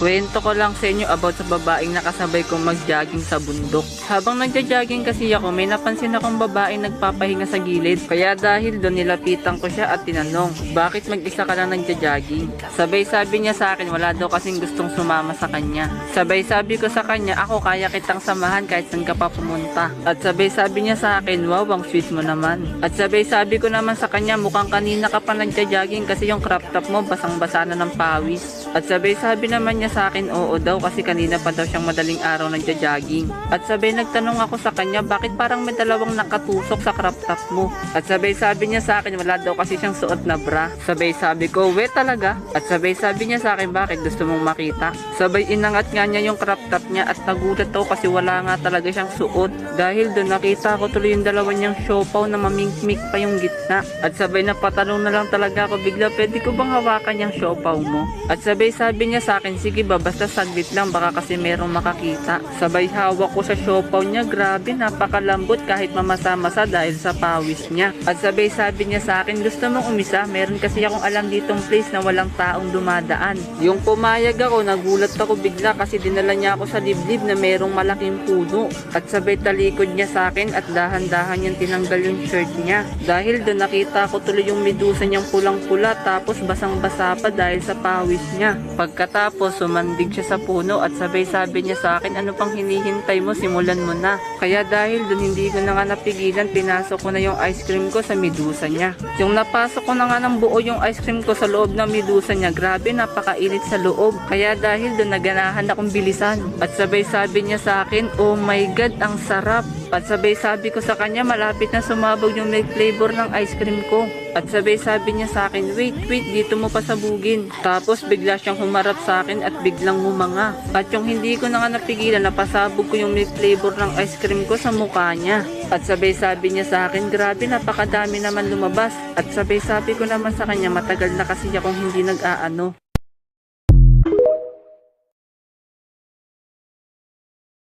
Kwento ko lang sa inyo about sa babaeng nakasabay kong mag-jogging sa bundok. Habang nagja-jogging kasi ako, may napansin akong babaeng nagpapahinga sa gilid. Kaya dahil doon nilapitan ko siya at tinanong, bakit mag-isa ka lang nagja-jogging? Sabay sabi niya sa akin, wala daw kasing gustong sumama sa kanya. Sabay sabi ko sa kanya, ako kaya kitang samahan kahit saan ka pa pumunta. At sabay sabi niya sa akin, wow, ang sweet mo naman. At sabay sabi ko naman sa kanya, mukhang kanina ka pa nagja-jogging kasi yung crop top mo basang-basa na ng pawis. At sabay sabi naman niya sa akin, oo daw kasi kanina pa daw siyang madaling araw nagja-jogging. At sabay nagtanong ako sa kanya, bakit parang may dalawang nakatusok sa crop top mo? At sabay sabi niya sa akin, wala daw kasi siyang suot na bra. Sabay sabi ko, we talaga? At sabay sabi niya sa akin, bakit gusto mong makita? Sabay inangat nga niya yung crop top niya at nagulat daw kasi wala nga talaga siyang suot. Dahil doon nakita ko tuloy yung dalawa niyang siopaw na mamingmik pa yung gitna. At sabay napatanong na lang talaga ako bigla, pwede ko bang hawakan yung siopaw mo? At sabay sabi niya sa akin, sige ba, basta saglit lang, baka kasi merong makakita. Sabay hawak ko sa siopaw niya, grabe, napakalambot kahit mamasa-masa dahil sa pawis niya. At sabay sabi niya sa akin, gusto mong umisa? Meron kasi akong alam ditong place na walang taong dumadaan. Yung pumayag ako, nagulat ako bigla kasi dinala niya ako sa dibdib na merong malaking puno. At sabay talikod niya sa akin at dahan-dahan niyang tinanggal yung shirt niya. Dahil doon nakita ko tuloy yung medusa niyang pulang-pula tapos basang-basa pa dahil sa pawis niya. Pagkatapos, sumandig siya sa puno at sabay sabi niya sa akin, ano pang hinihintay mo, simulan mo na. Kaya dahil dun hindi ko na nga napigilan, pinasok ko na yung ice cream ko sa medusa niya. Yung napasok ko na nga ng buo yung ice cream ko sa loob ng medusa niya, grabe, napakainit sa loob. Kaya dahil dun naganahan akong bilisan. At sabay sabi niya sa akin, oh my god, ang sarap. At sabay sabi ko sa kanya, malapit na sumabog yung milk flavor ng ice cream ko. At sabay sabi niya sa akin, wait, dito mo pasabugin. Tapos bigla siyang humarap sa akin at biglang humanga. At yung hindi ko na nga napigilan, napasabog ko yung milk flavor ng ice cream ko sa mukha niya. At sabay sabi niya sa akin, grabe, napakadami naman lumabas. At sabay sabi ko naman sa kanya, matagal na kasi akong hindi nag-aano.